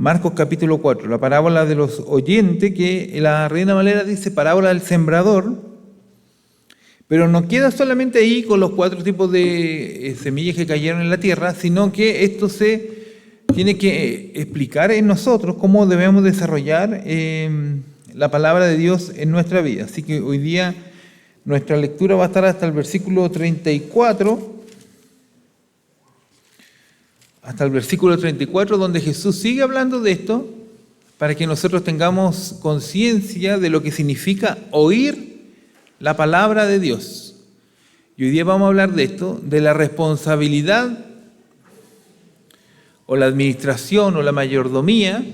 Marcos capítulo 4, la parábola de los oyentes, que la Reina Valera dice parábola del sembrador, pero no queda solamente ahí con los 4 tipos de semillas que cayeron en la tierra, sino que esto se tiene que explicar en nosotros cómo debemos desarrollar la palabra de Dios en nuestra vida. Así que hoy día nuestra lectura va a estar hasta el versículo 34, donde Jesús sigue hablando de esto para que nosotros tengamos conciencia de lo que significa oír la palabra de Dios. Y hoy día vamos a hablar de esto, de la responsabilidad o la administración o la mayordomía.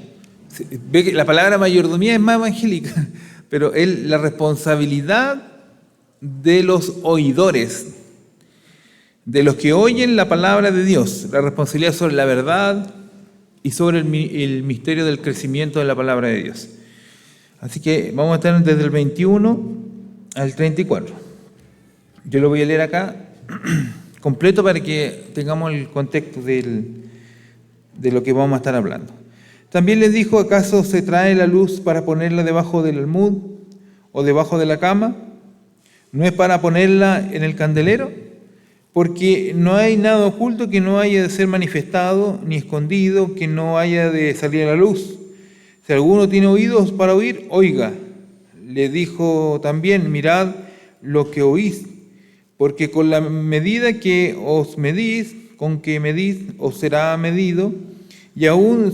Ve que la palabra mayordomía es más evangélica, pero es la responsabilidad de los oidores, de los que oyen la palabra de Dios, la responsabilidad sobre la verdad y sobre el misterio del crecimiento de la palabra de Dios. Así que vamos a estar desde el 21 al 34. Yo lo voy a leer acá completo para que tengamos el contexto de lo que vamos a estar hablando. También les dijo: ¿acaso se trae la luz para ponerla debajo del almud o debajo de la cama? ¿No es para ponerla en el candelero? Porque no hay nada oculto que no haya de ser manifestado, ni escondido que no haya de salir a la luz. Si alguno tiene oídos para oír, oiga. Le dijo también: mirad lo que oís, porque con la medida que os medís, con que medís, os será medido, y aún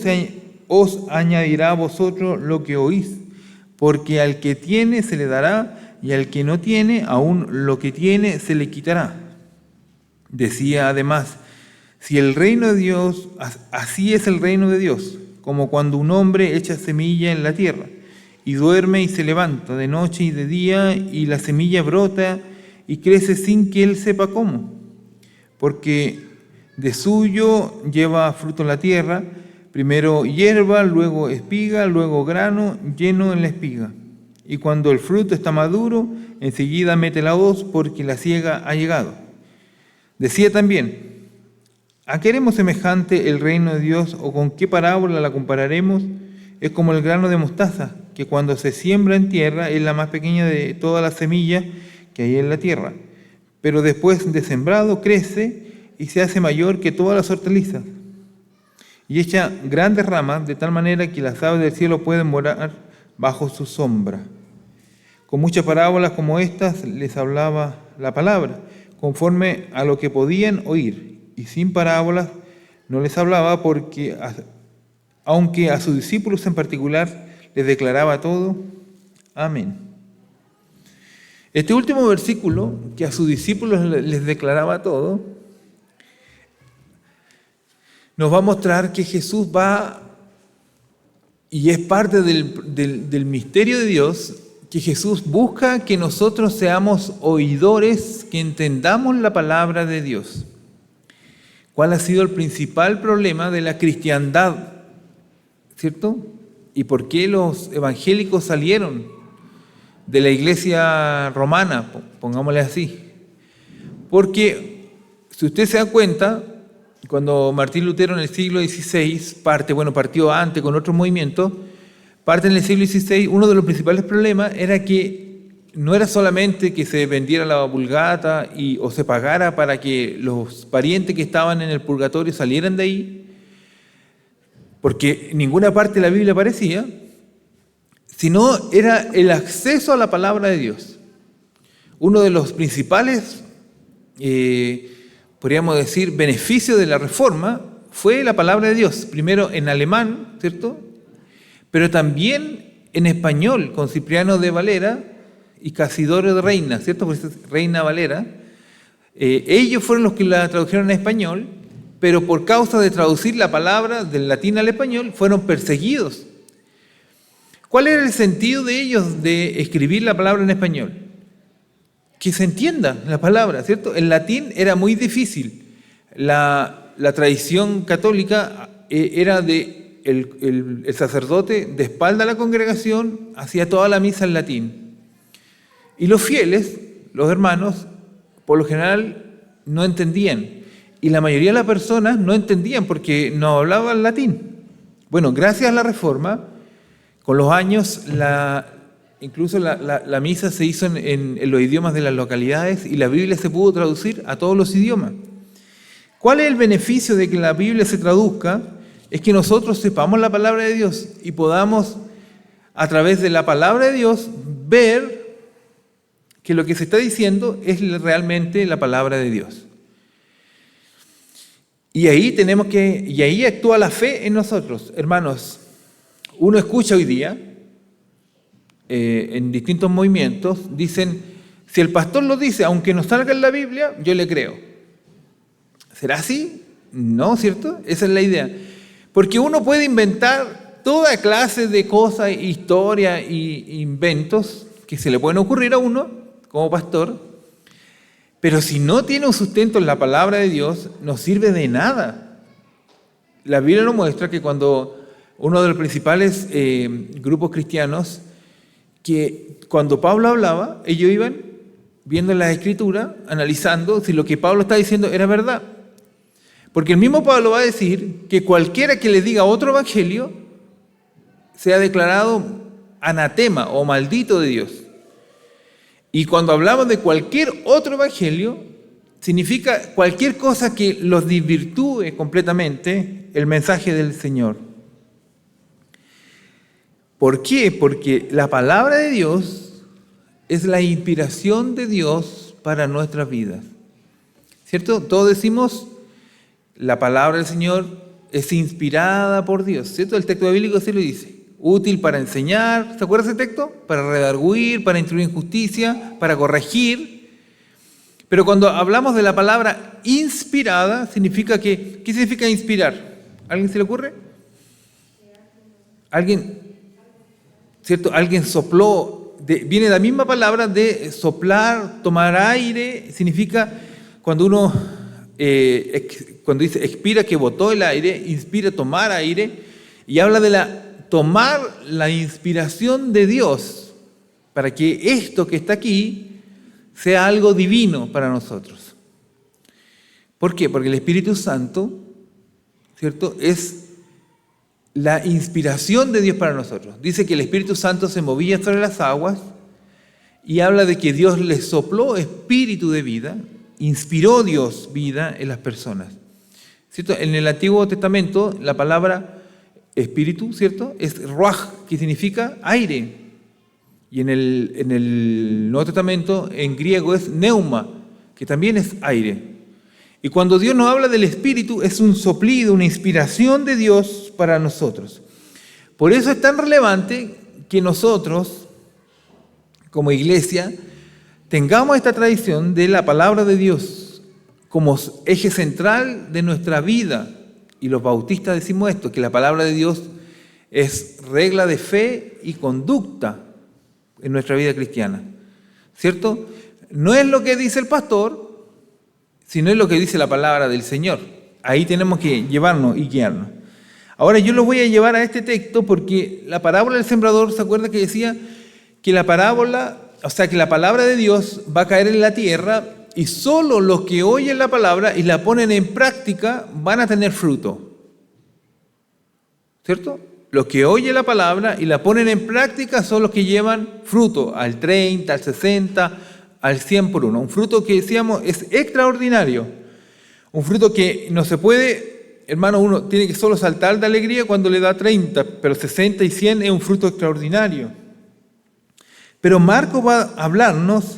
os añadirá a vosotros lo que oís. Porque al que tiene se le dará, y al que no tiene, aún lo que tiene se le quitará. Decía además: si el reino de Dios, así es el reino de Dios, como cuando un hombre echa semilla en la tierra, y duerme y se levanta de noche y de día, y la semilla brota y crece sin que él sepa cómo. Porque de suyo lleva fruto en la tierra, primero hierba, luego espiga, luego grano lleno en la espiga. Y cuando el fruto está maduro, enseguida mete la hoz, porque la siega ha llegado. Decía también: ¿a qué haremos semejante el reino de Dios, o con qué parábola la compararemos? Es como el grano de mostaza, que cuando se siembra en tierra es la más pequeña de todas las semillas que hay en la tierra. Pero después de sembrado crece y se hace mayor que todas las hortalizas, y echa grandes ramas, de tal manera que las aves del cielo pueden morar bajo su sombra. Con muchas parábolas como estas les hablaba la palabra, conforme a lo que podían oír, y sin parábolas no les hablaba, porque aunque a sus discípulos en particular les declaraba todo. Amén. Este último versículo, que a sus discípulos les declaraba todo, nos va a mostrar que Jesús va, y es parte del misterio de Dios, que Jesús busca que nosotros seamos oidores, que entendamos la palabra de Dios. ¿Cuál ha sido el principal problema de la cristiandad? ¿Cierto? ¿Y por qué los evangélicos salieron de la iglesia romana? Pongámosle así. Porque, si usted se da cuenta, cuando Martín Lutero en el siglo XVI partió antes con otros movimientos, parte en el siglo XVI, uno de los principales problemas era que no era solamente que se vendiera la Vulgata o se pagara para que los parientes que estaban en el purgatorio salieran de ahí, porque en ninguna parte de la Biblia aparecía, sino era el acceso a la palabra de Dios. Uno de los principales, podríamos decir, beneficios de la Reforma fue la palabra de Dios, primero en alemán, ¿cierto?, pero también en español, con Cipriano de Valera y Casidoro de Reina, ¿cierto?, pues Reina Valera. Ellos fueron los que la tradujeron en español, pero por causa de traducir la palabra del latín al español, fueron perseguidos. ¿Cuál era el sentido de ellos de escribir la palabra en español? Que se entienda la palabra, ¿cierto? El latín era muy difícil. La tradición católica era de el sacerdote de espalda a la congregación hacía toda la misa en latín. Y los fieles, los hermanos, por lo general no entendían. Y la mayoría de las personas no entendían porque no hablaban latín. Bueno, gracias a la Reforma, con los años, incluso la misa se hizo en los idiomas de las localidades y la Biblia se pudo traducir a todos los idiomas. ¿Cuál es el beneficio de que la Biblia se traduzca? Es que nosotros sepamos la palabra de Dios y podamos, a través de la palabra de Dios, ver que lo que se está diciendo es realmente la palabra de Dios. Y ahí actúa la fe en nosotros. Hermanos, uno escucha hoy día, en distintos movimientos, dicen, si el pastor lo dice, aunque no salga en la Biblia, yo le creo. ¿Será así? No, ¿cierto? Esa es la idea. Porque uno puede inventar toda clase de cosas, historias e inventos que se le pueden ocurrir a uno como pastor, pero si no tiene un sustento en la palabra de Dios, no sirve de nada. La Biblia nos muestra que cuando uno de los principales grupos cristianos, que cuando Pablo hablaba, ellos iban viendo las Escrituras, analizando si lo que Pablo está diciendo era verdad. Porque el mismo Pablo va a decir que cualquiera que le diga otro evangelio sea declarado anatema o maldito de Dios. Y cuando hablamos de cualquier otro evangelio, significa cualquier cosa que los desvirtúe completamente el mensaje del Señor. ¿Por qué? Porque la palabra de Dios es la inspiración de Dios para nuestras vidas. ¿Cierto? Todos decimos, la palabra del Señor es inspirada por Dios. ¿Cierto? El texto bíblico sí lo dice. Útil para enseñar, ¿se acuerda ese texto? Para redarguir, para instruir en justicia, para corregir. Pero cuando hablamos de la palabra inspirada, significa que, ¿qué significa inspirar? ¿Alguien se le ocurre? ¿Cierto? Alguien sopló, viene la misma palabra de soplar, tomar aire, significa cuando uno, cuando dice expira que botó el aire, inspira tomar aire, y habla de tomar la inspiración de Dios para que esto que está aquí sea algo divino para nosotros. ¿Por qué? Porque el Espíritu Santo, ¿cierto?, es la inspiración de Dios para nosotros. Dice que el Espíritu Santo se movía sobre las aguas y habla de que Dios le sopló espíritu de vida, inspiró Dios vida en las personas. ¿Cierto? En el Antiguo Testamento la palabra espíritu, ¿cierto?, es ruach, que significa aire. Y en el Nuevo Testamento, en griego, es neuma, que también es aire. Y cuando Dios nos habla del espíritu, es un soplido, una inspiración de Dios para nosotros. Por eso es tan relevante que nosotros, como iglesia, tengamos esta tradición de la palabra de Dios como eje central de nuestra vida. Y los bautistas decimos esto, que la palabra de Dios es regla de fe y conducta en nuestra vida cristiana. ¿Cierto? No es lo que dice el pastor, sino es lo que dice la palabra del Señor. Ahí tenemos que llevarnos y guiarnos. Ahora yo lo voy a llevar a este texto porque la parábola del sembrador, ¿se acuerda que decía que la parábola, o sea, que la palabra de Dios va a caer en la tierra y solo los que oyen la palabra y la ponen en práctica van a tener fruto? ¿Cierto? Los que oyen la palabra y la ponen en práctica son los que llevan fruto al 30, al 60, al 100 por uno. Un fruto que decíamos es extraordinario. Un fruto que no se puede, hermano, uno tiene que solo saltar de alegría cuando le da 30, pero 60 y 100 es un fruto extraordinario. Pero Marcos va a hablarnos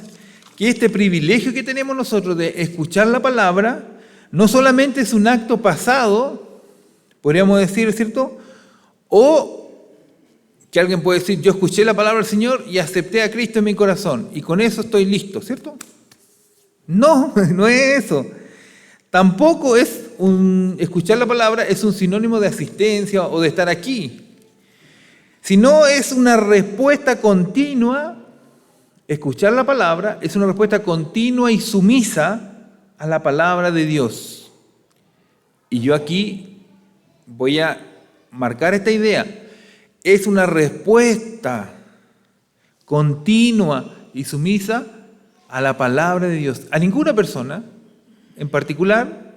que este privilegio que tenemos nosotros de escuchar la palabra no solamente es un acto pasado, podríamos decir, ¿cierto?, o que alguien puede decir, yo escuché la palabra del Señor y acepté a Cristo en mi corazón y con eso estoy listo, ¿cierto? No, no es eso. Tampoco es escuchar la palabra es un sinónimo de asistencia o de estar aquí, sino es una respuesta continua. Escuchar la palabra es una respuesta continua y sumisa a la palabra de Dios. Y yo aquí voy a marcar esta idea. Es una respuesta continua y sumisa a la palabra de Dios. A ninguna persona, en particular,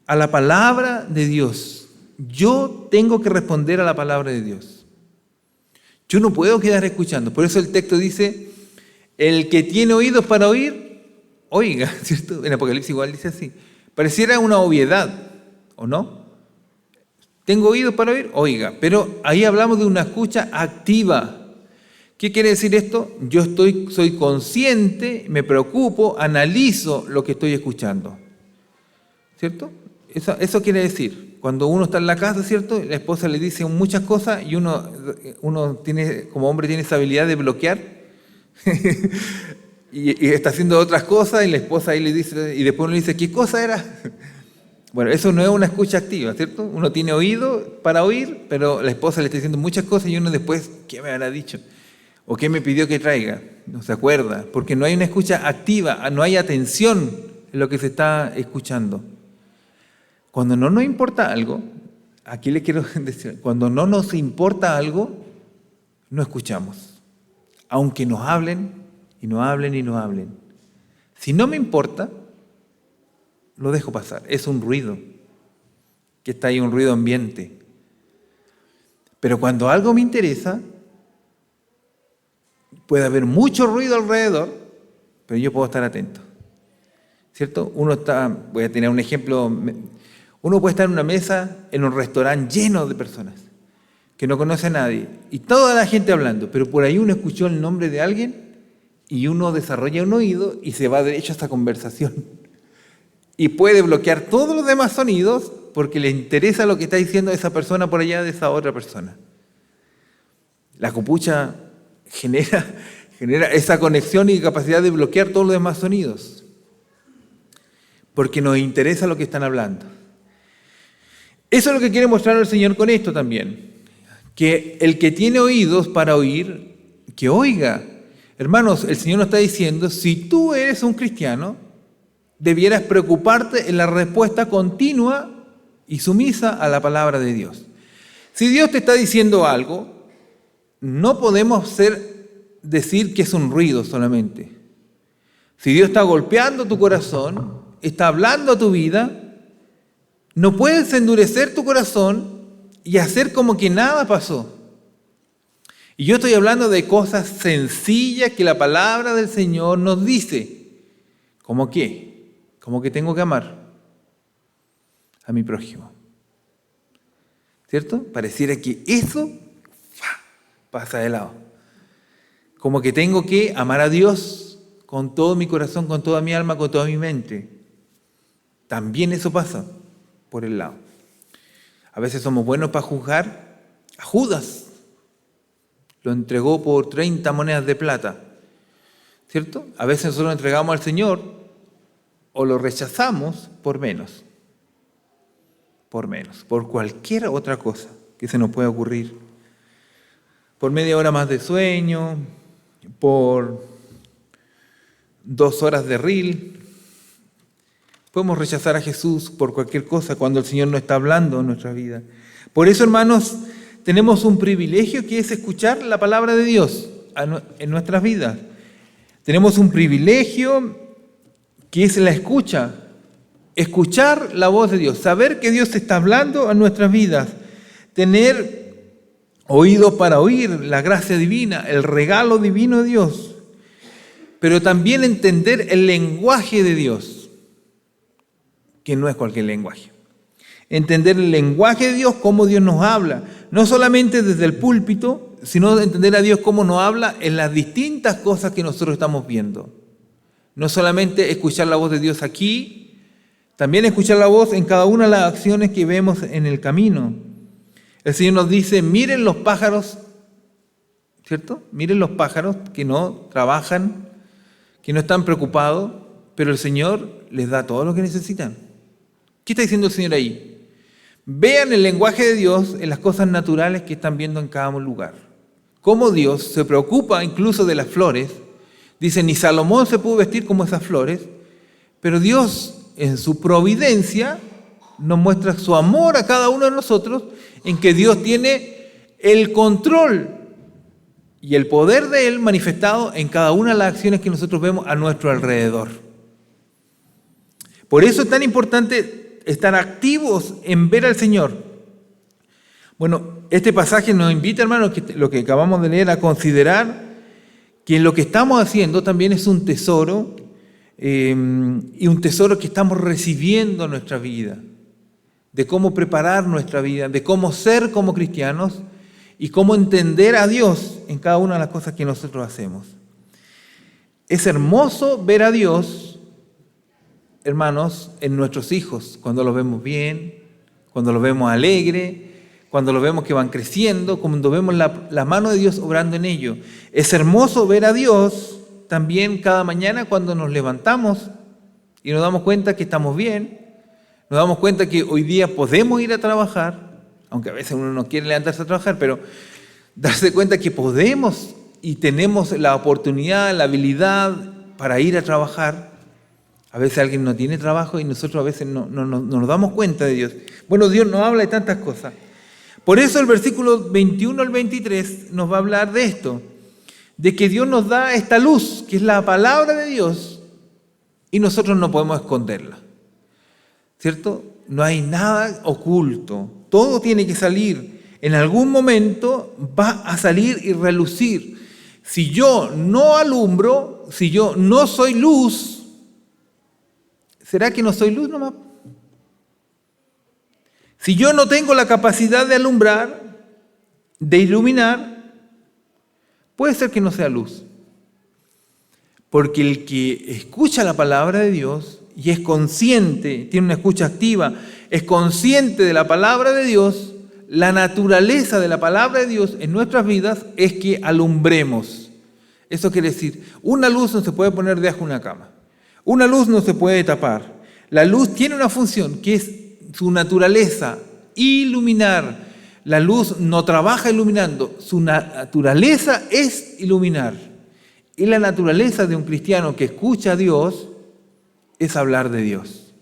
a la palabra de Dios. Yo tengo que responder a la palabra de Dios. Yo no puedo quedar escuchando. Por eso el texto dice, el que tiene oídos para oír, oiga, ¿cierto? En Apocalipsis igual dice así. Pareciera una obviedad, ¿o no? Tengo oídos para oír, oiga. Pero ahí hablamos de una escucha activa. ¿Qué quiere decir esto? Yo soy consciente, me preocupo, analizo lo que estoy escuchando. ¿Cierto? Eso quiere decir, cuando uno está en la casa, ¿cierto? La esposa le dice muchas cosas y uno tiene, como hombre, tiene esa habilidad de bloquear y está haciendo otras cosas y la esposa ahí le dice, y después uno le dice, ¿qué cosa era? Bueno, eso no es una escucha activa, ¿cierto? Uno tiene oído para oír, pero la esposa le está diciendo muchas cosas y uno después, ¿qué me habrá dicho? ¿O qué me pidió que traiga? No se acuerda, porque no hay una escucha activa, no hay atención en lo que se está escuchando. Cuando no nos importa algo, aquí le quiero decir, cuando no nos importa algo, no escuchamos. Aunque nos hablen y nos hablen y nos hablen. Si no me importa, lo dejo pasar. Es un ruido, que está ahí, un ruido ambiente. Pero cuando algo me interesa, puede haber mucho ruido alrededor, pero yo puedo estar atento. ¿Cierto? Voy a tener un ejemplo. Uno puede estar en una mesa, en un restaurante lleno de personas, que no conoce a nadie, y toda la gente hablando, pero por ahí uno escuchó el nombre de alguien, y uno desarrolla un oído y se va derecho a esta conversación. Y puede bloquear todos los demás sonidos, porque le interesa lo que está diciendo esa persona por allá de esa otra persona. La copucha genera esa conexión y capacidad de bloquear todos los demás sonidos, porque nos interesa lo que están hablando. Eso es lo que quiere mostrar el Señor con esto también, que el que tiene oídos para oír, que oiga. Hermanos, el Señor nos está diciendo, si tú eres un cristiano, debieras preocuparte en la respuesta continua y sumisa a la palabra de Dios. Si Dios te está diciendo algo, no podemos decir que es un ruido solamente. Si Dios está golpeando tu corazón, está hablando a tu vida, no puedes endurecer tu corazón y hacer como que nada pasó. Y yo estoy hablando de cosas sencillas que la palabra del Señor nos dice. ¿Cómo qué? Como que tengo que amar a mi prójimo. ¿Cierto? Pareciera que eso pasa de lado. Como que tengo que amar a Dios con todo mi corazón, con toda mi alma, con toda mi mente. También eso pasa por el lado. A veces somos buenos para juzgar. A Judas lo entregó por 30 monedas de plata. ¿Cierto? A veces nosotros lo entregamos al Señor o lo rechazamos por menos. Por cualquier otra cosa que se nos pueda ocurrir. Por media hora más de sueño, por 2 horas de reel. Podemos rechazar a Jesús por cualquier cosa cuando el Señor no está hablando en nuestra vida. Por eso, hermanos, tenemos un privilegio que es escuchar la palabra de Dios en nuestras vidas. Tenemos un privilegio que es la escucha. Escuchar la voz de Dios, saber que Dios está hablando a nuestras vidas, tener oídos para oír la gracia divina, el regalo divino de Dios, pero también entender el lenguaje de Dios, que no es cualquier lenguaje. Entender el lenguaje de Dios, cómo Dios nos habla, no solamente desde el púlpito, sino entender a Dios cómo nos habla en las distintas cosas que nosotros estamos viendo. No solamente escuchar la voz de Dios aquí, también escuchar la voz en cada una de las acciones que vemos en el camino. El Señor nos dice, miren los pájaros, ¿cierto? Miren los pájaros que no trabajan, que no están preocupados, pero el Señor les da todo lo que necesitan. ¿Qué está diciendo el Señor ahí? Vean el lenguaje de Dios en las cosas naturales que están viendo en cada lugar. Cómo Dios se preocupa incluso de las flores. Dice, ni Salomón se pudo vestir como esas flores, pero Dios en su providencia nos muestra su amor a cada uno de nosotros, en que Dios tiene el control y el poder de Él manifestado en cada una de las acciones que nosotros vemos a nuestro alrededor. Por eso es tan importante estar activos en ver al Señor, Bueno, este pasaje nos invita, hermanos, lo que acabamos de leer, a considerar que lo que estamos haciendo también es un tesoro, y un tesoro que estamos recibiendo en nuestra vida, de cómo preparar nuestra vida, de cómo ser como cristianos y cómo entender a Dios en cada una de las cosas que nosotros hacemos. Es hermoso ver a Dios, hermanos, en nuestros hijos, cuando los vemos bien, cuando los vemos alegre, cuando los vemos que van creciendo, cuando vemos la mano de Dios obrando en ellos. Es hermoso ver a Dios también cada mañana cuando nos levantamos y nos damos cuenta que estamos bien, nos damos cuenta que hoy día podemos ir a trabajar, aunque a veces uno no quiere levantarse a trabajar, pero darse cuenta que podemos y tenemos la oportunidad, la habilidad para ir a trabajar. A veces alguien no tiene trabajo y nosotros a veces no nos damos cuenta de Dios. Bueno, Dios nos habla de tantas cosas. Por eso el versículo 21 al 23 nos va a hablar de esto, de que Dios nos da esta luz, que es la palabra de Dios, y nosotros no podemos esconderla, ¿cierto? No hay nada oculto, todo tiene que salir, en algún momento va a salir y relucir. Si yo no alumbro, si yo no soy luz, ¿será que no soy luz nomás? Si yo no tengo la capacidad de alumbrar, de iluminar, puede ser que no sea luz. Porque el que escucha la palabra de Dios y es consciente, tiene una escucha activa, es consciente de la palabra de Dios, la naturaleza de la palabra de Dios en nuestras vidas es que alumbremos. Eso quiere decir, una luz no se puede poner debajo de una cama. Una luz no se puede tapar. La luz tiene una función que es su naturaleza, iluminar. La luz no trabaja iluminando, su naturaleza es iluminar. Y la naturaleza de un cristiano que escucha a Dios es hablar de Dios.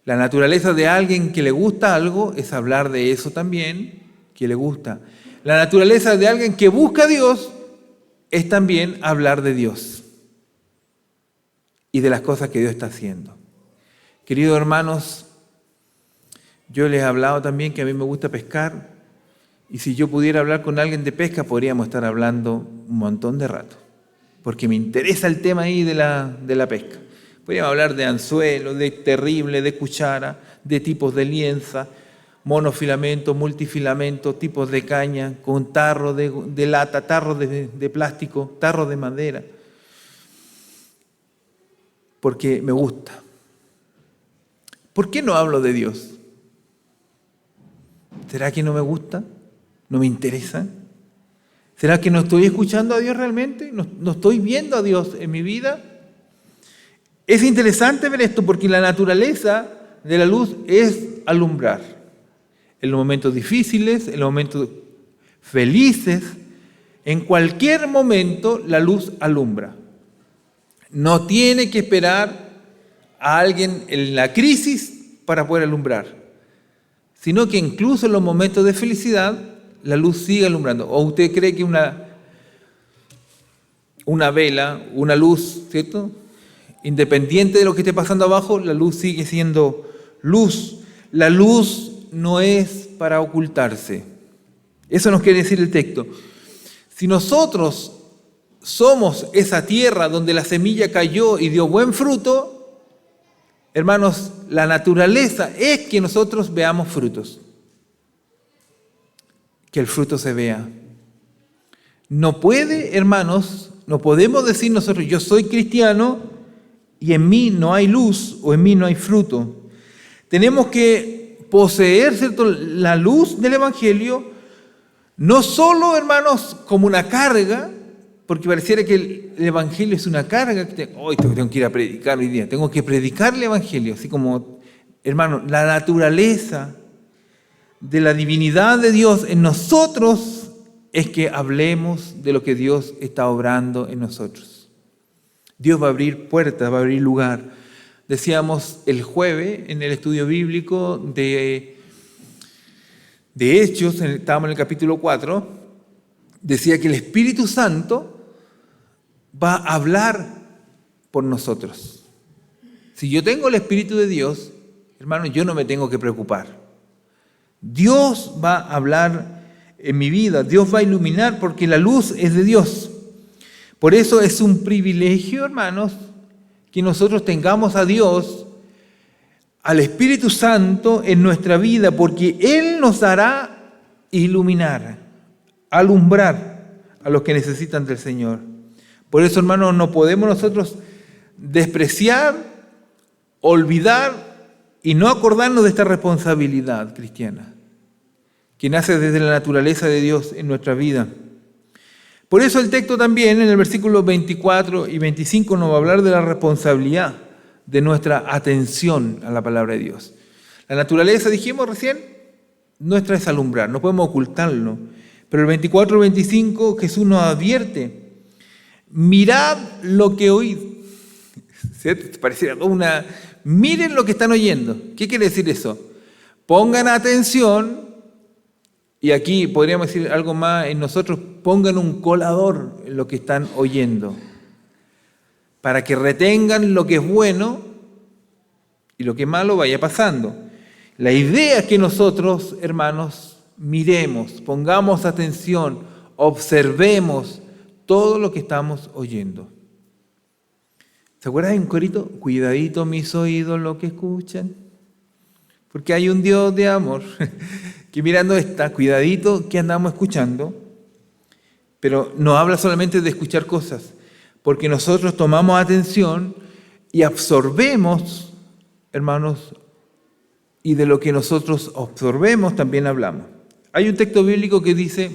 La naturaleza de alguien que le gusta algo es hablar de eso también, que le gusta. La naturaleza de alguien que busca a Dios es también hablar de Dios y de las cosas que Dios está haciendo. Queridos hermanos, yo les he hablado también que a mí me gusta pescar, y si yo pudiera hablar con alguien de pesca podríamos estar hablando un montón de rato, porque me interesa el tema ahí de la pesca. Podríamos hablar de anzuelo, de terrible, de cuchara, de tipos de lienza, monofilamento, multifilamento, tipos de caña, con tarro de lata, tarro de plástico, tarro de madera, porque me gusta. ¿Por qué no hablo de Dios? ¿Será que no me gusta? ¿No me interesa? ¿Será que no estoy escuchando a Dios realmente? ¿No estoy viendo a Dios en mi vida? Es interesante ver esto porque la naturaleza de la luz es alumbrar. En los momentos difíciles, en los momentos felices, en cualquier momento la luz alumbra. No tiene que esperar a alguien en la crisis para poder alumbrar, sino que incluso en los momentos de felicidad la luz sigue alumbrando. ¿O usted cree que una vela, una luz, ¿cierto?, independiente de lo que esté pasando abajo, la luz sigue siendo luz? La luz no es para ocultarse. Eso nos quiere decir el texto. Si nosotros somos esa tierra donde la semilla cayó y dio buen fruto, hermanos, la naturaleza es que nosotros veamos frutos, que el fruto se vea. No puede, hermanos, no podemos decir nosotros, yo soy cristiano y en mí no hay luz o en mí no hay fruto. Tenemos que poseer, ¿cierto?, la luz del Evangelio, no solo, hermanos, como una carga, porque pareciera que el Evangelio es una carga, que hoy tengo que ir a predicar hoy día, tengo que predicar el Evangelio, así como, hermano, la naturaleza de la divinidad de Dios en nosotros es que hablemos de lo que Dios está obrando en nosotros. Dios va a abrir puertas, va a abrir lugar. Decíamos el jueves en el estudio bíblico de Hechos, estábamos en el capítulo 4, decía que el Espíritu Santo va a hablar por nosotros. Si yo tengo el Espíritu de Dios, hermano, yo no me tengo que preocupar. Dios va a hablar en mi vida, Dios va a iluminar porque la luz es de Dios. Por eso es un privilegio, hermanos, que nosotros tengamos a Dios, al Espíritu Santo en nuestra vida, porque Él nos hará iluminar, alumbrar a los que necesitan del Señor. Por eso, hermanos, no podemos nosotros despreciar, olvidar y no acordarnos de esta responsabilidad cristiana, que nace desde la naturaleza de Dios en nuestra vida. Por eso el texto también en el versículo 24 y 25 nos va a hablar de la responsabilidad de nuestra atención a la palabra de Dios. La naturaleza, dijimos recién, nuestra es alumbrar, no podemos ocultarlo. Pero el 24 y 25 Jesús nos advierte, mirad lo que oís. ¿Cierto? Pareciera una... Miren lo que están oyendo. ¿Qué quiere decir eso? Pongan atención, y aquí podríamos decir algo más en nosotros, pongan un colador en lo que están oyendo, para que retengan lo que es bueno y lo que es malo vaya pasando. La idea es que nosotros, hermanos, miremos, pongamos atención, observemos todo lo que estamos oyendo. ¿Se acuerdan de un corito? Cuidadito mis oídos lo que escuchan, porque hay un Dios de amor que mirando esta, cuidadito que andamos escuchando, pero no habla solamente de escuchar cosas, porque nosotros tomamos atención y absorbemos, hermanos, y de lo que nosotros absorbemos también hablamos. Hay un texto bíblico que dice,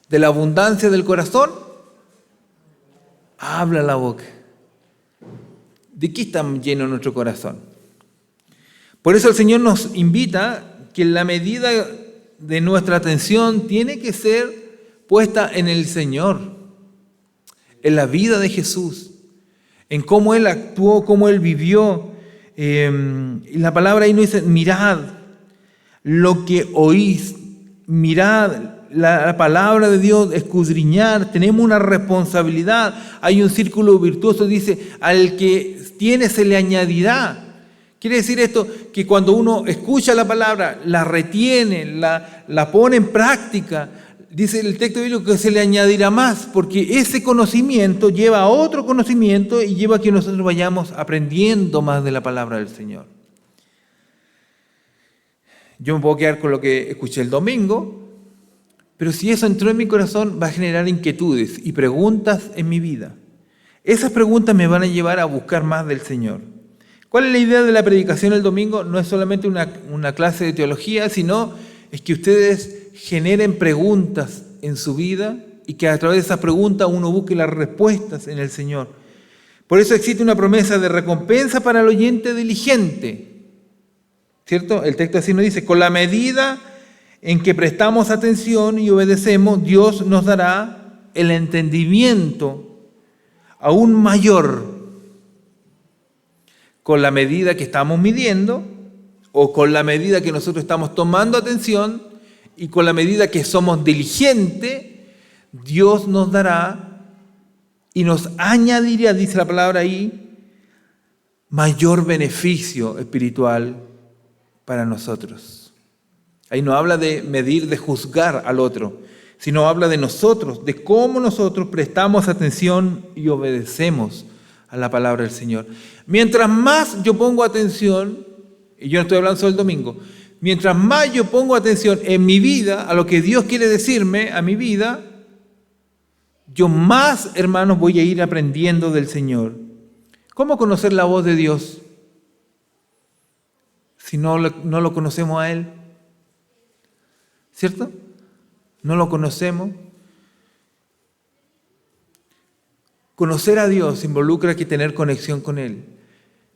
de la abundancia del corazón, habla la boca. ¿De qué está lleno nuestro corazón? Por eso el Señor nos invita que la medida de nuestra atención tiene que ser puesta en el Señor, en la vida de Jesús, en cómo Él actuó, cómo Él vivió. Y la palabra ahí nos dice, mirad lo que oís, mirad la palabra de Dios, escudriñar, tenemos una responsabilidad. Hay un círculo virtuoso, dice, al que tiene se le añadirá. Quiere decir esto, que cuando uno escucha la palabra, la retiene, la pone en práctica, dice el texto bíblico que se le añadirá más, porque ese conocimiento lleva a otro conocimiento y lleva a que nosotros vayamos aprendiendo más de la palabra del Señor. Yo me puedo quedar con lo que escuché el domingo, pero si eso entró en mi corazón, va a generar inquietudes y preguntas en mi vida. Esas preguntas me van a llevar a buscar más del Señor. ¿Cuál es la idea de la predicación el domingo? No es solamente una clase de teología, sino es que ustedes generen preguntas en su vida y que a través de esas preguntas uno busque las respuestas en el Señor. Por eso existe una promesa de recompensa para el oyente diligente. ¿Cierto? El texto así nos dice, con la medida en que prestamos atención y obedecemos, Dios nos dará el entendimiento aún mayor. Con la medida que estamos midiendo o con la medida que nosotros estamos tomando atención y con la medida que somos diligentes, Dios nos dará y nos añadirá, dice la palabra ahí, mayor beneficio espiritual para nosotros. Ahí no habla de medir, de juzgar al otro, sino habla de nosotros, de cómo nosotros prestamos atención y obedecemos a la palabra del Señor. Mientras más yo pongo atención, y yo no estoy hablando solo el domingo, mientras más yo pongo atención en mi vida, a lo que Dios quiere decirme a mi vida, yo más, hermanos, voy a ir aprendiendo del Señor. ¿Cómo conocer la voz de Dios si no lo conocemos a Él? ¿Cierto? No lo conocemos. Conocer a Dios involucra que tener conexión con Él.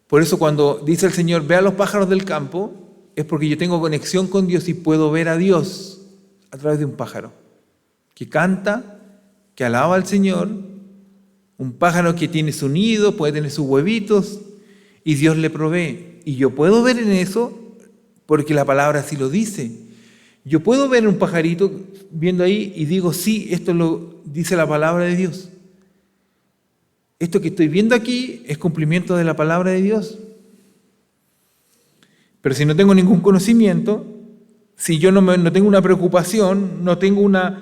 Por eso cuando dice el Señor, ve a los pájaros del campo, es porque yo tengo conexión con Dios y puedo ver a Dios a través de un pájaro que canta, que alaba al Señor, un pájaro que tiene su nido, puede tener sus huevitos y Dios le provee. Y yo puedo ver en eso porque la palabra así lo dice. Yo puedo ver un pajarito viendo ahí y digo, sí, esto lo dice la palabra de Dios. Esto que estoy viendo aquí es cumplimiento de la palabra de Dios. Pero si no tengo ningún conocimiento, si yo no tengo una preocupación, no tengo una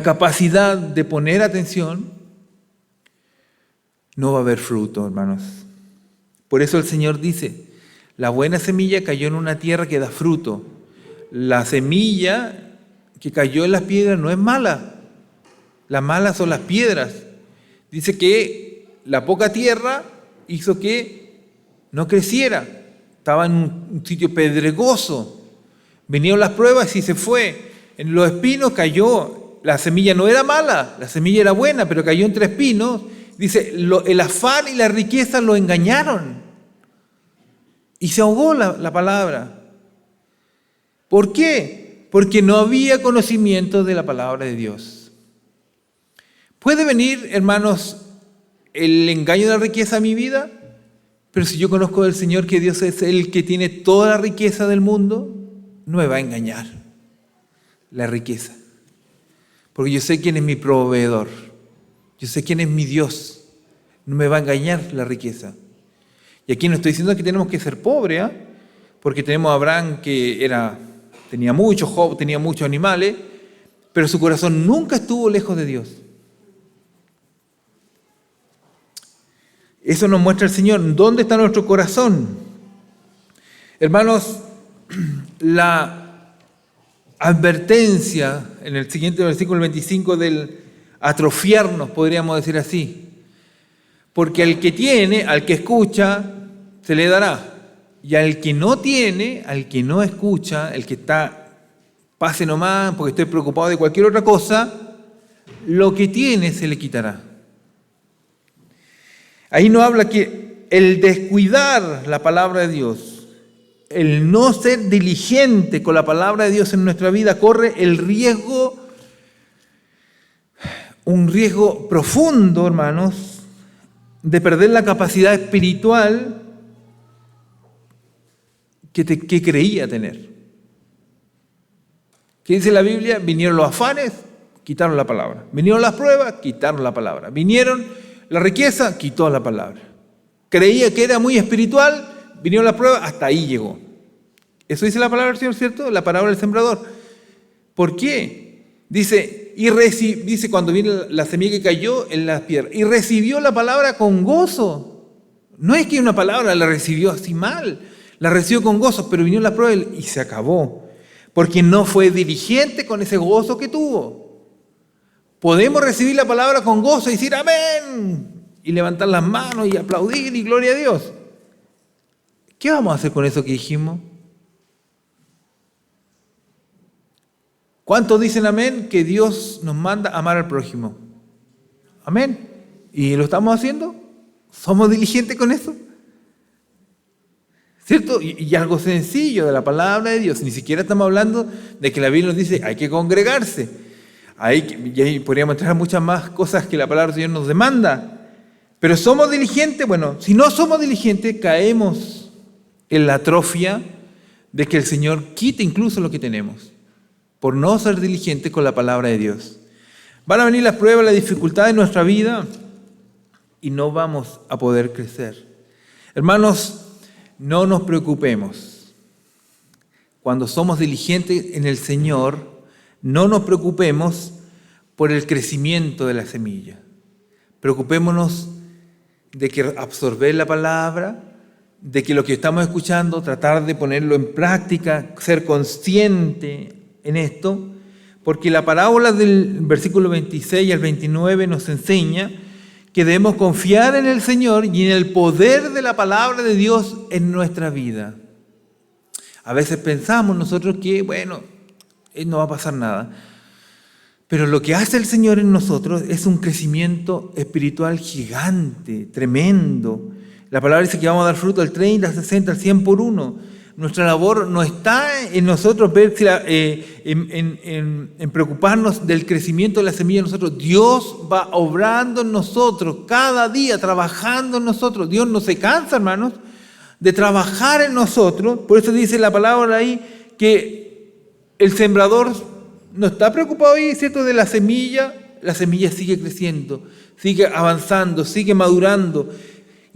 capacidad de poner atención, no va a haber fruto, hermanos. Por eso el Señor dice, la buena semilla cayó en una tierra que da fruto. La semilla que cayó en las piedras no es mala. Las malas son las piedras. Dice que la poca tierra hizo que no creciera. Estaba en un sitio pedregoso. Vinieron las pruebas y se fue. En los espinos cayó. La semilla no era mala, la semilla era buena, pero cayó entre espinos. Dice, el afán y la riqueza lo engañaron. Y se ahogó la palabra. ¿Por qué? Porque no había conocimiento de la palabra de Dios. Puede venir, hermanos, el engaño de la riqueza a mi vida, pero si yo conozco del Señor que Dios es el que tiene toda la riqueza del mundo, no me va a engañar la riqueza. Porque yo sé quién es mi proveedor. Yo sé quién es mi Dios. No me va a engañar la riqueza. Y aquí no estoy diciendo que tenemos que ser pobres, ¿eh? Porque tenemos a Abraham que tenía mucho, Job tenía muchos animales, pero su corazón nunca estuvo lejos de Dios. Eso nos muestra el Señor. ¿Dónde está nuestro corazón? Hermanos, la advertencia en el siguiente versículo 25 del atrofiarnos, podríamos decir así. Porque al que tiene, al que escucha, se le dará. Y al que no tiene, al que no escucha, el que está, pase nomás porque estoy preocupado de cualquier otra cosa, lo que tiene se le quitará. Ahí nos habla que el descuidar la palabra de Dios, el no ser diligente con la palabra de Dios en nuestra vida, corre el riesgo, un riesgo profundo, hermanos, de perder la capacidad espiritual que creía tener. ¿Qué dice la Biblia? Vinieron los afanes, quitaron la palabra. Vinieron las pruebas, quitaron la palabra. Vinieron la riqueza, quitó la palabra. Creía que era muy espiritual, vinieron las pruebas, hasta ahí llegó. Eso dice la palabra del Señor, ¿cierto? La palabra del sembrador. ¿Por qué? Dice cuando viene la semilla que cayó en las piedras, y recibió la palabra con gozo. No es que una palabra la recibió así mal, la recibió con gozo, pero vinieron las pruebas y se acabó. Porque no fue diligente con ese gozo que tuvo. Podemos recibir la palabra con gozo y decir amén, y levantar las manos y aplaudir y gloria a Dios. ¿Qué vamos a hacer con eso que dijimos? ¿Cuántos dicen amén? Que Dios nos manda a amar al prójimo. Amén. ¿Y lo estamos haciendo? ¿Somos diligentes con eso? ¿Cierto? Y algo sencillo de la palabra de Dios. Ni siquiera estamos hablando de que la Biblia nos dice hay que congregarse. Y ahí podríamos entrar a muchas más cosas que la palabra del Señor nos demanda. Pero ¿somos diligentes? Bueno, si no somos diligentes, caemos en la atrofia de que el Señor quite incluso lo que tenemos, por no ser diligentes con la palabra de Dios. Van a venir las pruebas, las dificultades en nuestra vida y no vamos a poder crecer. Hermanos, no nos preocupemos. Cuando somos diligentes en el Señor, no nos preocupemos por el crecimiento de la semilla. Preocupémonos de que absorber la palabra, de que lo que estamos escuchando, tratar de ponerlo en práctica, ser consciente en esto, porque la parábola del versículo 26 al 29 nos enseña que debemos confiar en el Señor y en el poder de la palabra de Dios en nuestra vida. A veces pensamos nosotros que, bueno, no va a pasar nada. Pero lo que hace el Señor en nosotros es un crecimiento espiritual gigante, tremendo. La palabra dice que vamos a dar fruto al 30, al 60, al 100 por uno. Nuestra labor no está en nosotros en preocuparnos del crecimiento de la semilla en nosotros. Dios va obrando en nosotros, cada día trabajando en nosotros. Dios no se cansa, hermanos, de trabajar en nosotros. Por eso dice la palabra ahí que el sembrador no está preocupado ahí, ¿cierto?, de la semilla. La semilla sigue creciendo, sigue avanzando, sigue madurando.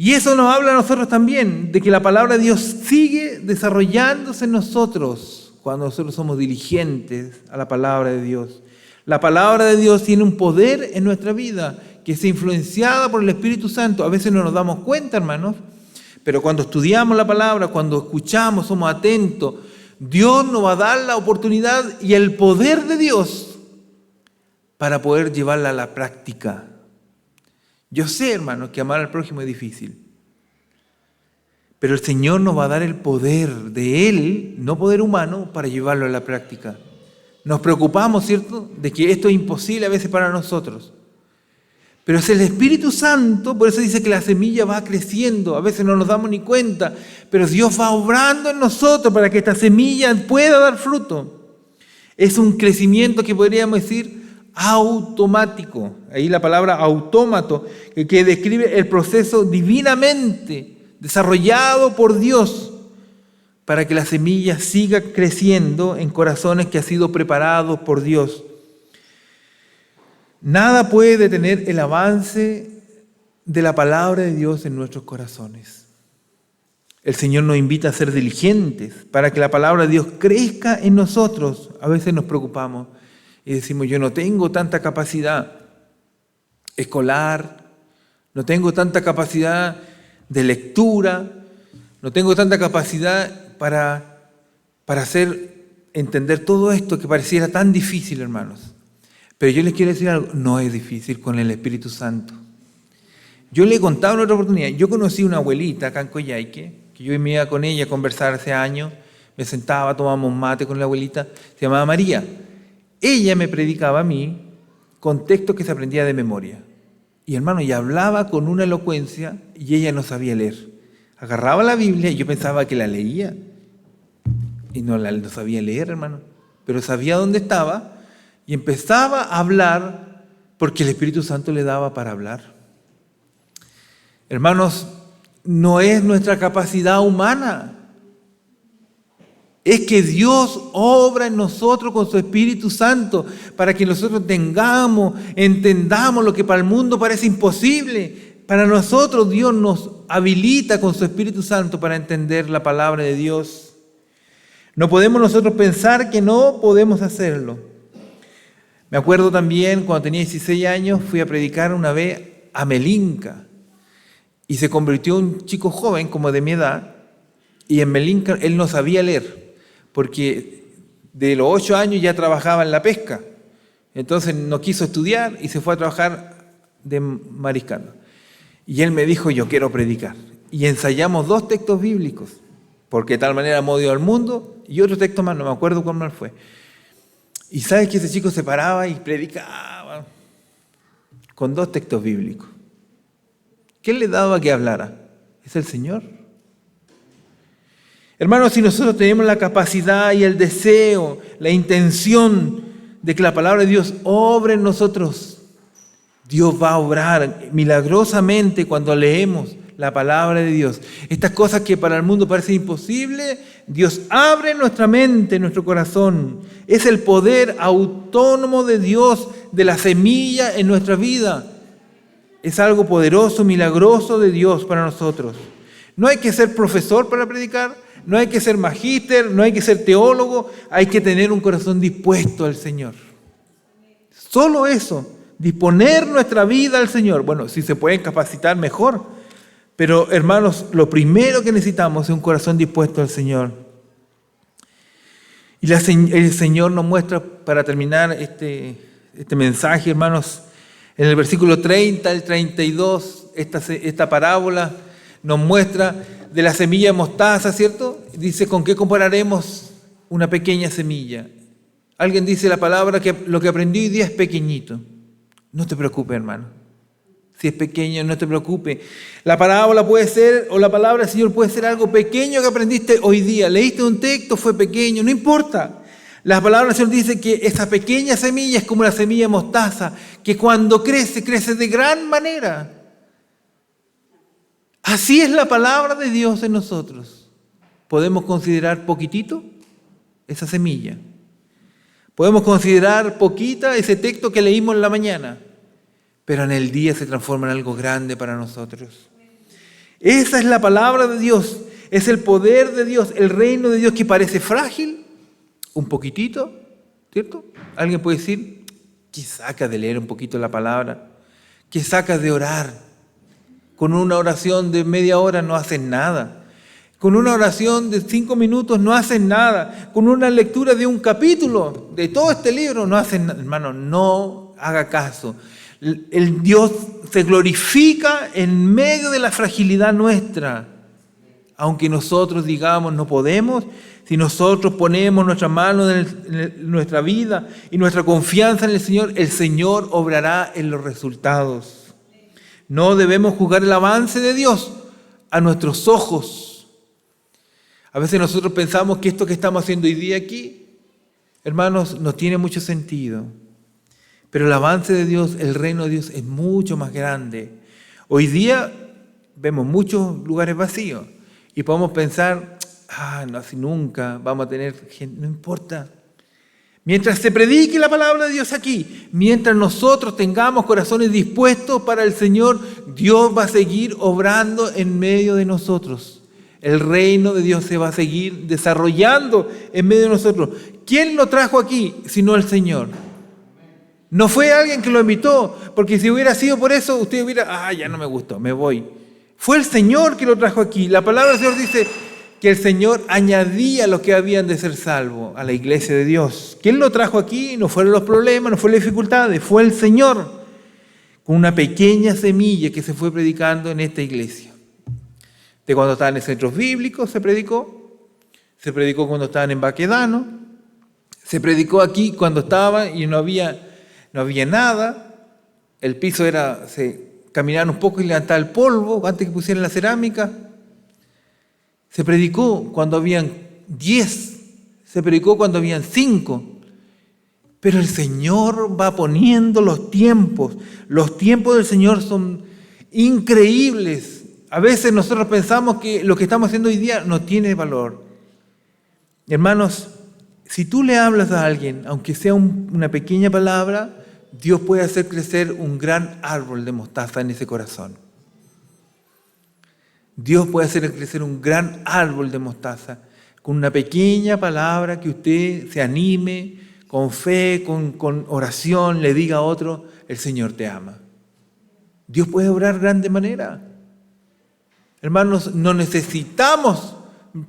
Y eso nos habla a nosotros también, de que la palabra de Dios sigue desarrollándose en nosotros cuando nosotros somos diligentes a la palabra de Dios. La palabra de Dios tiene un poder en nuestra vida que es influenciada por el Espíritu Santo. A veces no nos damos cuenta, hermanos, pero cuando estudiamos la palabra, cuando escuchamos, somos atentos, Dios nos va a dar la oportunidad y el poder de Dios para poder llevarla a la práctica. Yo sé, hermanos, que amar al prójimo es difícil, pero el Señor nos va a dar el poder de Él, no poder humano, para llevarlo a la práctica. Nos preocupamos, ¿cierto?, de que esto es imposible a veces para nosotros. Pero es el Espíritu Santo, por eso dice que la semilla va creciendo. A veces no nos damos ni cuenta, pero Dios va obrando en nosotros para que esta semilla pueda dar fruto. Es un crecimiento que podríamos decir automático. Ahí la palabra autómato, que describe el proceso divinamente desarrollado por Dios para que la semilla siga creciendo en corazones que han sido preparados por Dios. Nada puede detener el avance de la palabra de Dios en nuestros corazones. El Señor nos invita a ser diligentes para que la palabra de Dios crezca en nosotros. A veces nos preocupamos y decimos, yo no tengo tanta capacidad escolar, no tengo tanta capacidad de lectura, no tengo tanta capacidad para entender todo esto que pareciera tan difícil, hermanos. Pero yo les quiero decir algo, no es difícil con el Espíritu Santo. Yo le he contado en otra oportunidad, yo conocí una abuelita acá en Coyhaique, que yo me iba con ella a conversar hace años, me sentaba, tomábamos mate con la abuelita, se llamaba María. Ella me predicaba a mí con textos que se aprendía de memoria. Y hermano, ella hablaba con una elocuencia y ella no sabía leer. Agarraba la Biblia y yo pensaba que la leía. Y no sabía leer, hermano. Pero sabía dónde estaba y empezaba a hablar porque el Espíritu Santo le daba para hablar. Hermanos, no es nuestra capacidad humana. Es que Dios obra en nosotros con su Espíritu Santo para que nosotros entendamos lo que para el mundo parece imposible. Para nosotros Dios nos habilita con su Espíritu Santo para entender la palabra de Dios. No podemos nosotros pensar que no podemos hacerlo. Me acuerdo también cuando tenía 16 años fui a predicar una vez a Melinca y se convirtió un chico joven como de mi edad y en Melinca él no sabía leer porque de los 8 años ya trabajaba en la pesca. Entonces no quiso estudiar y se fue a trabajar de mariscando. Y él me dijo, yo quiero predicar. Y ensayamos 2 textos bíblicos, porque de tal manera amó Dios al mundo, y otro texto más, no me acuerdo cuál más fue. Y sabes que ese chico se paraba y predicaba con 2 textos bíblicos. ¿Qué le daba que hablara? Es el Señor. Hermanos, si nosotros tenemos la capacidad y el deseo, la intención de que la palabra de Dios obre en nosotros, Dios va a obrar milagrosamente cuando leemos la palabra de Dios. Estas cosas que para el mundo parecen imposibles, Dios abre nuestra mente, nuestro corazón. Es el poder autónomo de Dios, de la semilla en nuestra vida. Es algo poderoso, milagroso de Dios para nosotros. No hay que ser profesor para predicar, no hay que ser magíster, no hay que ser teólogo, hay que tener un corazón dispuesto al Señor. Solo eso, disponer nuestra vida al Señor. Bueno, si se pueden capacitar, mejor. Pero, hermanos, lo primero que necesitamos es un corazón dispuesto al Señor. Y el Señor nos muestra, para terminar este mensaje, hermanos, en el versículo 30 al 32, esta parábola nos muestra de la semilla de mostaza, ¿cierto? Dice, ¿con qué compararemos una pequeña semilla? Alguien dice la palabra que lo que aprendí hoy día es pequeñito. No te preocupes, hermano. Si es pequeño, no te preocupes. La parábola puede ser, o la palabra del Señor puede ser algo pequeño que aprendiste hoy día. Leíste un texto, fue pequeño, no importa. La palabra del Señor dice que esa pequeña semilla es como la semilla de mostaza, que cuando crece, crece de gran manera. Así es la palabra de Dios en nosotros. ¿Podemos considerar poquitito esa semilla? ¿Podemos considerar poquita ese texto que leímos en la mañana? Pero en el día se transforma en algo grande para nosotros. Esa es la palabra de Dios, es el poder de Dios, el reino de Dios que parece frágil, un poquitito, ¿cierto? Alguien puede decir, ¿qué sacas de leer un poquito la palabra? ¿Qué sacas de orar? Con una oración de media hora no haces nada. Con una oración de 5 minutos no haces nada. Con una lectura de un capítulo de todo este libro no haces nada. Hermano, no haga caso. El Dios se glorifica en medio de la fragilidad nuestra. Aunque nosotros digamos no podemos, si nosotros ponemos nuestra mano en nuestra vida y nuestra confianza en el Señor obrará en los resultados. No debemos juzgar el avance de Dios a nuestros ojos. A veces nosotros pensamos que esto que estamos haciendo hoy día aquí, hermanos, no tiene mucho sentido. Pero el avance de Dios, el reino de Dios es mucho más grande. Hoy día vemos muchos lugares vacíos y podemos pensar, no así nunca, vamos a tener gente, no importa. Mientras se predique la palabra de Dios aquí, mientras nosotros tengamos corazones dispuestos para el Señor, Dios va a seguir obrando en medio de nosotros. El reino de Dios se va a seguir desarrollando en medio de nosotros. ¿Quién lo trajo aquí sino el Señor? No fue alguien que lo invitó, porque si hubiera sido por eso, usted hubiera, ya no me gustó, me voy. Fue el Señor que lo trajo aquí. La palabra del Señor dice que el Señor añadía a los que habían de ser salvos a la iglesia de Dios. ¿Quién lo trajo aquí? No fueron los problemas, no fueron las dificultades, fue el Señor, con una pequeña semilla que se fue predicando en esta iglesia. De cuando estaban en centros bíblicos se predicó cuando estaban en Baquedano, se predicó aquí cuando estaban y no había nada, el piso se caminaban un poco y levantaban el polvo antes que pusieran la cerámica. Se predicó cuando habían 10, se predicó cuando habían 5. Pero el Señor va poniendo los tiempos. Los tiempos del Señor son increíbles. A veces nosotros pensamos que lo que estamos haciendo hoy día no tiene valor. Hermanos, si tú le hablas a alguien, aunque sea una pequeña palabra, Dios puede hacer crecer un gran árbol de mostaza en ese corazón. Dios puede hacer crecer un gran árbol de mostaza con una pequeña palabra que usted se anime, con fe, con oración, le diga a otro, el Señor te ama. Dios puede obrar de grande manera. Hermanos, no necesitamos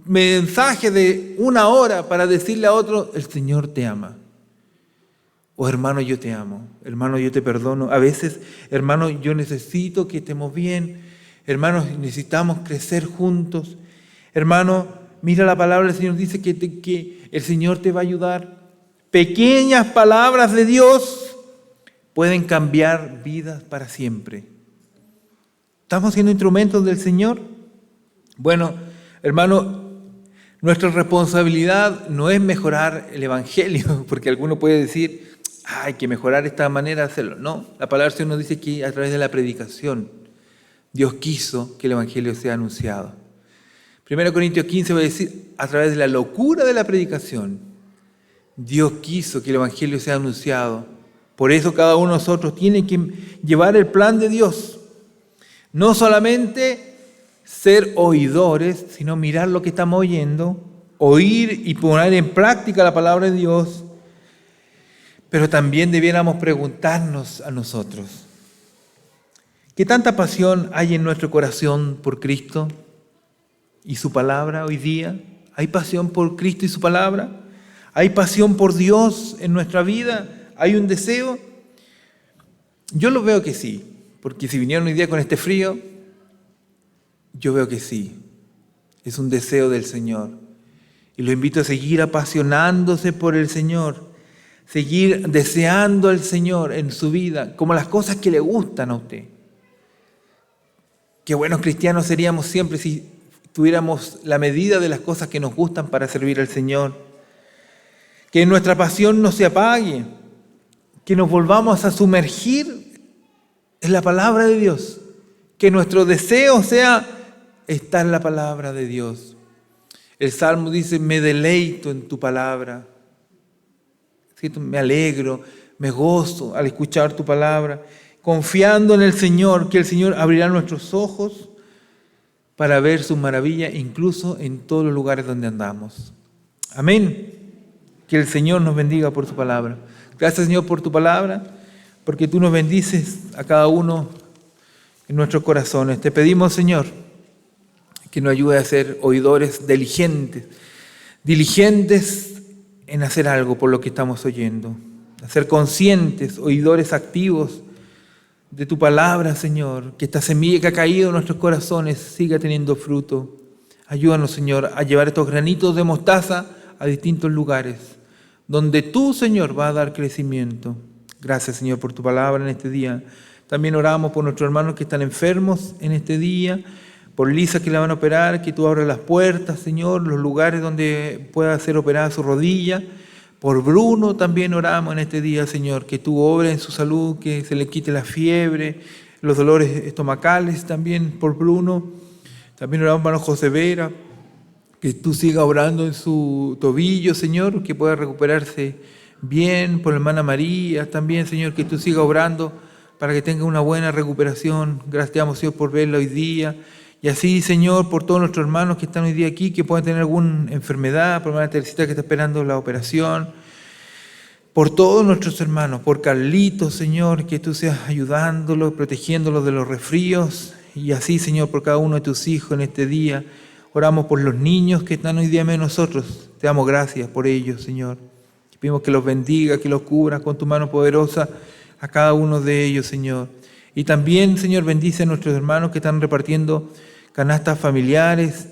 mensaje de 1 hora para decirle a otro, el Señor te ama. O hermano, yo te amo. Hermano, yo te perdono. A veces, hermano, yo necesito que estemos bien. Hermanos, necesitamos crecer juntos. Hermano, mira la palabra del Señor, dice que el Señor te va a ayudar. Pequeñas palabras de Dios pueden cambiar vidas para siempre. ¿Estamos siendo instrumentos del Señor? Bueno, hermano, nuestra responsabilidad no es mejorar el Evangelio, porque alguno puede decir, hay que mejorar esta manera de hacerlo. No, la palabra del Señor nos dice que a través de la predicación, Dios quiso que el Evangelio sea anunciado. 1 Corintios 15 va a decir, a través de la locura de la predicación, Dios quiso que el Evangelio sea anunciado. Por eso cada uno de nosotros tiene que llevar el plan de Dios. No solamente ser oidores, sino mirar lo que estamos oyendo, oír y poner en práctica la palabra de Dios. Pero también debiéramos preguntarnos a nosotros, ¿qué tanta pasión hay en nuestro corazón por Cristo y su palabra hoy día? ¿Hay pasión por Cristo y su palabra? ¿Hay pasión por Dios en nuestra vida? ¿Hay un deseo? Yo lo veo que sí, porque si vinieron hoy día con este frío, yo veo que sí. Es un deseo del Señor. Y lo invito a seguir apasionándose por el Señor, seguir deseando al Señor en su vida, como las cosas que le gustan a usted. Qué buenos cristianos seríamos siempre si tuviéramos la medida de las cosas que nos gustan para servir al Señor. Que nuestra pasión no se apague, que nos volvamos a sumergir en la palabra de Dios, que nuestro deseo sea estar en la palabra de Dios. El Salmo dice, me deleito en tu palabra, me alegro, me gozo al escuchar tu palabra, confiando en el Señor, que el Señor abrirá nuestros ojos para ver sus maravillas, incluso en todos los lugares donde andamos. Amén. Que el Señor nos bendiga por su palabra. Gracias, Señor, por tu palabra, porque tú nos bendices a cada uno en nuestros corazones. Te pedimos, Señor, que nos ayude a ser oidores diligentes en hacer algo por lo que estamos oyendo, a ser conscientes, oidores activos de tu palabra, Señor, que esta semilla que ha caído en nuestros corazones siga teniendo fruto. Ayúdanos, Señor, a llevar estos granitos de mostaza a distintos lugares, donde tú, Señor, vas a dar crecimiento. Gracias, Señor, por tu palabra en este día. También oramos por nuestros hermanos que están enfermos en este día, por Lisa que la van a operar, que tú abras las puertas, Señor, los lugares donde pueda ser operada su rodilla. Por Bruno también oramos en este día, Señor, que tú obres en su salud, que se le quite la fiebre, los dolores estomacales también por Bruno. También oramos para José Vera, que tú sigas obrando en su tobillo, Señor, que pueda recuperarse bien. Por la hermana María también, Señor, que tú sigas obrando para que tenga una buena recuperación. Gracias te damos, Señor, por verla hoy día. Y así, Señor, por todos nuestros hermanos que están hoy día aquí, que puedan tener alguna enfermedad, por la hermana Teresita que está esperando la operación. Por todos nuestros hermanos, por Carlitos, Señor, que tú seas ayudándolos, protegiéndolos de los resfríos. Y así, Señor, por cada uno de tus hijos en este día. Oramos por los niños que están hoy día en nosotros. Te damos gracias por ellos, Señor. Pedimos que los bendiga, que los cubras con tu mano poderosa a cada uno de ellos, Señor. Y también, Señor, bendice a nuestros hermanos que están repartiendo canastas familiares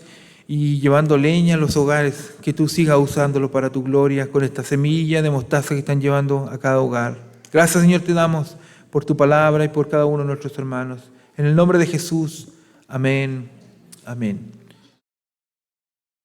y llevando leña a los hogares, que tú sigas usándolo para tu gloria con esta semilla de mostaza que están llevando a cada hogar. Gracias, Señor, te damos por tu palabra y por cada uno de nuestros hermanos. En el nombre de Jesús, amén, amén.